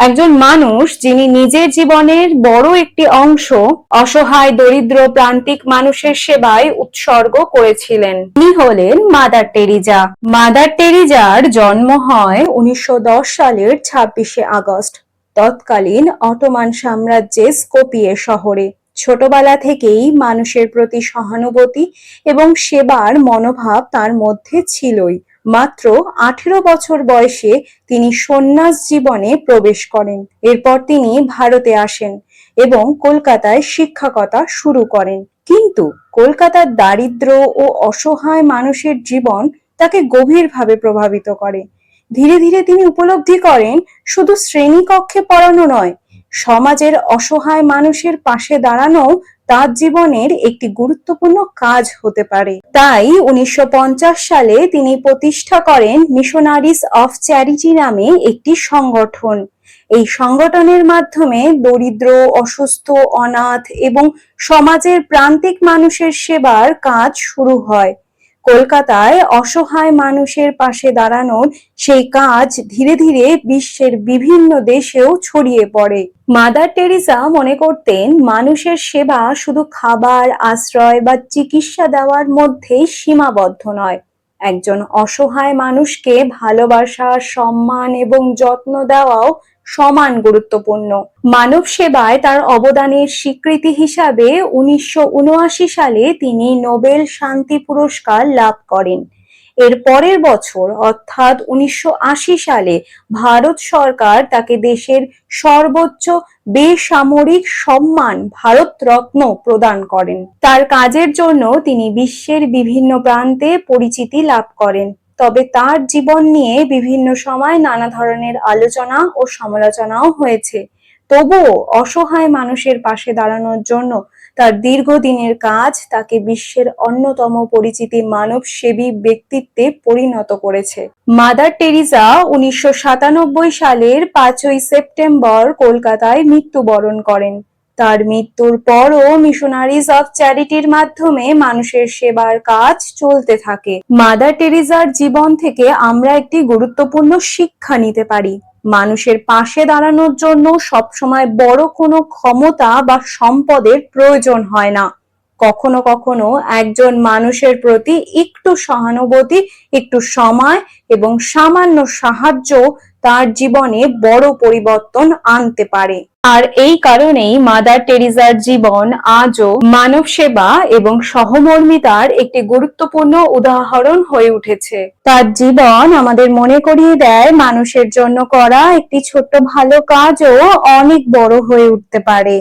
একজন মানুষ যিনি নিজের জীবনের বড় একটি অংশ অসহায় দরিদ্র প্রান্তিক মানুষের সেবায় উৎসর্গ করেছিলেন। তিনি হলেন মাদার টেরিজা। মাদার টেরিজার জন্ম হয় 1910 সালের 26শে আগস্ট তৎকালীন অটোমান সাম্রাজ্যের স্কোপিয়ে শহরে। ছোটবেলা থেকেই মানুষের প্রতি সহানুভূতি এবং সেবার মনোভাব তার মধ্যে ছিলই। মাত্র 18 বছর বয়সে তিনি সন্ন্যাস জীবনে প্রবেশ করেন। এরপর তিনি ভারতে আসেন এবং কলকাতায় শিক্ষকতা শুরু করেন। কিন্তু কলকাতার দারিদ্র ও অসহায় মানুষের জীবন তাকে গভীরভাবে প্রভাবিত করে। ধীরে ধীরে তিনি উপলব্ধি করেন শুধু শ্রেণীকক্ষে পড়ানো নয়, সমাজের অসহায় মানুষের পাশে দাঁড়ানো তার জীবনের একটি গুরুত্বপূর্ণ কাজ হতে পারে। তাই 1950 সালে তিনি প্রতিষ্ঠা করেন মিশনারিজ অফ চ্যারিটি নামে একটি সংগঠন। এই সংগঠনের মাধ্যমে দরিদ্র, অসুস্থ, অনাথ এবং সমাজের প্রান্তিক মানুষের সেবার কাজ শুরু হয়। কলকাতায় অসহায় মানুষের পাশে দাঁড়ানোর সেই কাজ ধীরে ধীরে বিশ্বের বিভিন্ন দেশেও ছড়িয়ে পড়ে। মাদার টেরিজা মনে করতেন মানুষের সেবা শুধু খাবার, আশ্রয় বা চিকিৎসা দেওয়ার মধ্যেই সীমাবদ্ধ নয়। একজন অসহায় মানুষকে ভালোবাসা, সম্মান এবং যত্ন দেওয়াও সমান গুরুত্বপূর্ণ। মানব সেবায় তার অবদানের স্বীকৃতি হিসাবে 1979 সালে তিনি নোবেল শান্তি পুরস্কার লাভ করেন। এর পরের বছর অর্থাৎ 1980 সালে ভারত সরকার তাকে দেশের সর্বোচ্চ বেসামরিক সম্মান ভারত রত্ন প্রদান করেন। তার কাজের জন্য তিনি বিশ্বের বিভিন্ন প্রান্তে পরিচিতি লাভ করেন। তবে তার জীবন নিয়ে বিভিন্ন সময় নানা ধরনের আলোচনা ও সমালোচনাও হয়েছে। তবুও অসহায় মানুষের পাশে দাঁড়ানোর জন্য তার দীর্ঘদিনের কাজ তাকে বিশ্বের অন্যতম পরিচিতি মানবসেবী ব্যক্তিত্বে পরিণত করেছে। মাদার টেরিজা 1997 সালের 5ই সেপ্টেম্বর কলকাতায় মৃত্যুবরণ করেন। তার মৃত্যুর পরও মিশনারিজ অফ চ্যারিটির মাধ্যমে মানুষের সেবার কাজ চলতে থাকে। মাদার টেরিজার জীবন থেকে আমরা একটি গুরুত্বপূর্ণ শিক্ষা নিতে পারি। মানুষের পাশে দাঁড়ানোর জন্য সবসময় বড় কোনো ক্ষমতা বা সম্পদের প্রয়োজন হয় না। কখনো কখনো একজন মানুষের প্রতি একটু সহানুভূতি, একটু সময় এবং সামান্য সাহায্য তার জীবনে বড় পরিবর্তন আনতে পারে। আর এই কারণেই মাদার টেরিজার জীবন আজও মানব সেবা এবং সহমর্মিতার একটি গুরুত্বপূর্ণ উদাহরণ হয়ে উঠেছে। তার জীবন আমাদের মনে করিয়ে দেয় মানুষের জন্য করা একটি ছোট্ট ভালো কাজও অনেক বড় হয়ে উঠতে পারে।